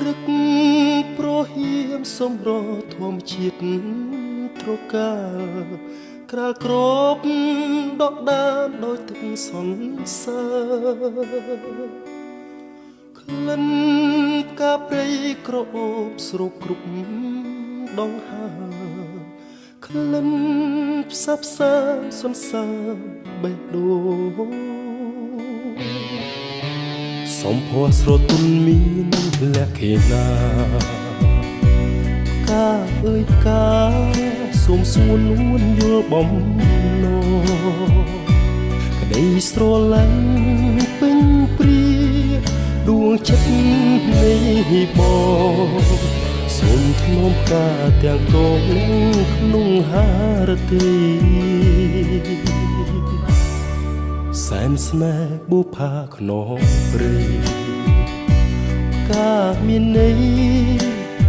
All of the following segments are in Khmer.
រឹកប្រហៀមសំរធម្មជាតិត្រកាក្រាលក្របដកដានដោយទឹកសន្សើរក្លិនផ្កាព្រៃក្រអូបស្រូបគ្រប់ដងហើក្លិនផ្សះផ្សាសន្សើរបេះដូងសំភ័រស្រទន់មានលក្ខណៈកាអើយកាសូមសួរនួនយល់បំណងក្តីស្រឡាញ់ពេញព្រាដួងចិត្តនៃបងសូមធ្នមកាទាំងកងក្នុងហារទីសែនស្នេហ៍បុផាខ្នងព្រៃកាមានន័យ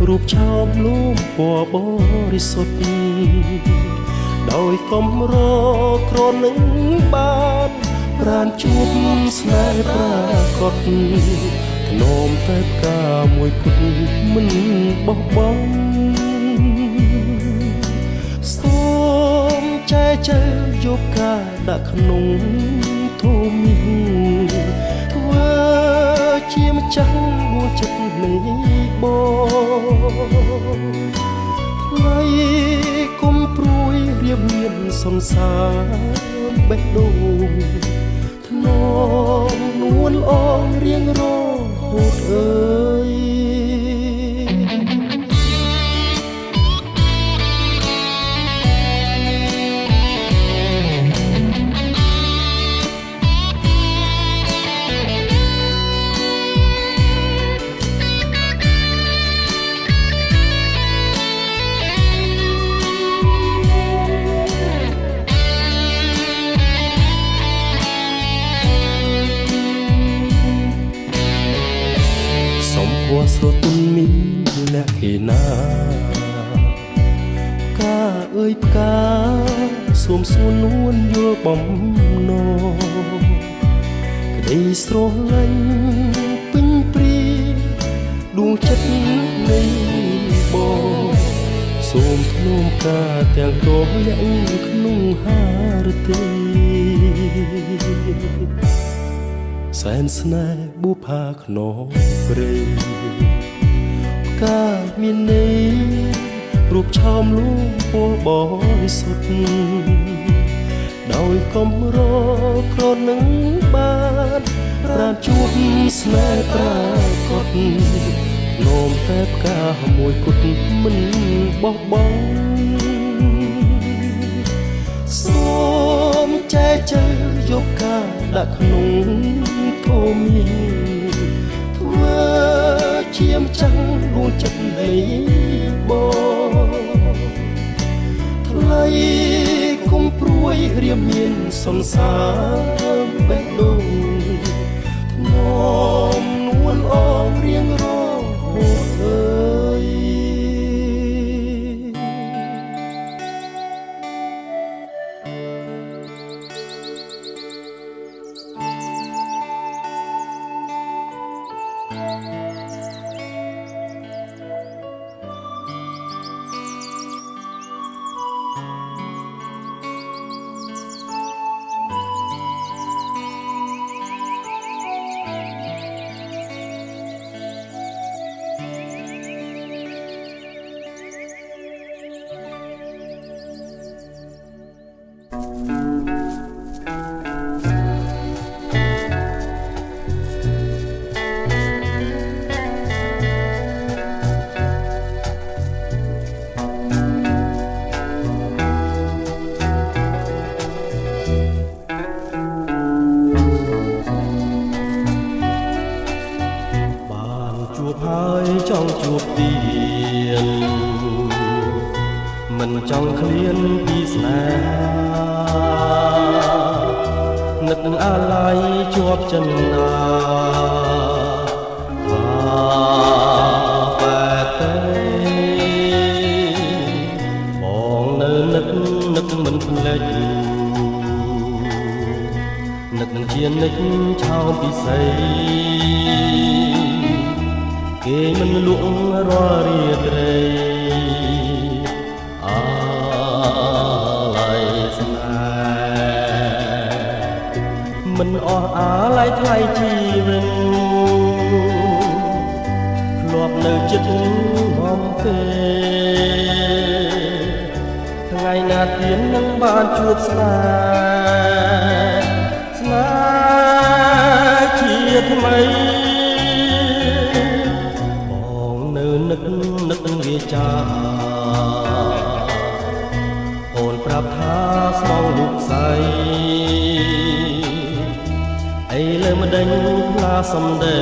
រូបឆោមលំពណ៌បរិសុទ្ធដោយកំរក្រនឹងបានប្រានជួបស្នេហ៍ប្រាកដធ្នមតែផ្កាមួយគត់មិនបោះបង់សូមចែកចែកយកការដាក់ក្នុងធូមីធ្វើជាម្ចាស់ដួងចិត្តនៃបងថ្លៃគុំព្រួយរៀបមានសន្សារបេះដូងធ្នមនួនល្អរៀងរហូតអើយស្រទន់មានលក្ខណៈកាអើយផ្កាសូមសួរនួនយល់បំណងក្តីស្រឡាញ់ពេញព្រាដួងចិត្តនៃបងសូមធ្នមកាទាំងកងលាក់ក្នុងហារទីសែនស្នេហ៍បុផាខ្នងព្រៃកាមានន័យរូបឆោមលូងពណ៌បរិសុទ្ធដោយកំរក្រនឹងបានប្រានជួបស្នេហ៍ប្រាកដនោមតែផ្កាមួយគត់មិនបោះបង់សូមចែកចែកយកការដាក់ក្នុងធូមីធ្វើជាម្ចាស់ដួងចិត្តនៃបងថ្លៃគុំព្រួយរៀបមានសន្សារបេះដូងធ្នមនួនអងរៀងរហូតអើយហើយចង់ជួបទៀតមិនចង់ឃ្លានពីស្នេហានឹកអាឡ័យជាប់ចិនណាបែបទេបងនៅនឹកមិនភ្លេចនឹកនឹងជានិចឆោមពិសីគេមិន លក់រាល់រាត្រីអាឡ័យស្នេហ៍មិនអស់អាឡ័យថ្លៃជីវិតធ្លាប់នៅចិត្តបំពេលថ្ងៃណាទៀតនឹងបានជួបស្នេហ៍ស្នេហ៍ជាថ្មីបងនៅនឹកវាចាអូនប្រាប់ថាស្មងលុកស្អីអីលើមិនដេញផ្លាសំដី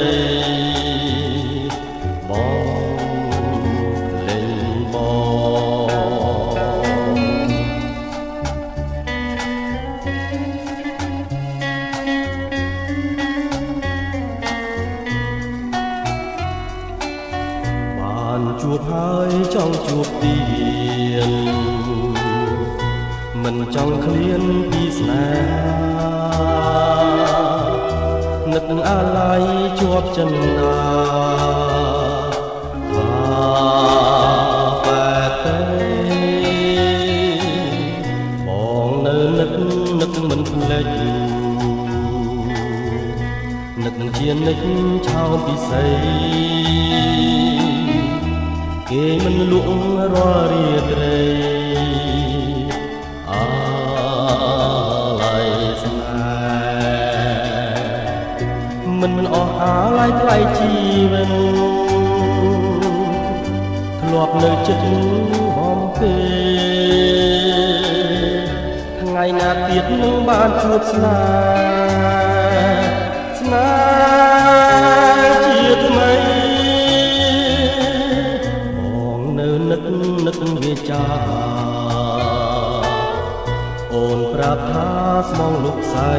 ជួបហើយចង់ជួបទៀតមិនចង់ឃ្លានពីស្នេហានឹកអាឡ័យជាប់ចិន្តាបែបទេបងនៅនឹកមិនភ្លេចនឹកជានិចឆោមពិសីគេមិនលក់រាល់រាត្រីអាឡ័យស្នេហ៍មិនអស់អាឡ័យថ្លៃជីវិតធ្លាប់នៅចិត្តបំពេលថ្ងៃណាទៀតនឹងបានជួបស្នេហ៍ស្នេហ៍ជាថ្មីនឹកវាចាអូនប្រាប់ថាស្មងលុកស្អី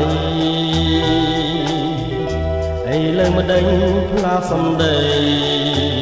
អីលើមិនដេញផ្លាសំដី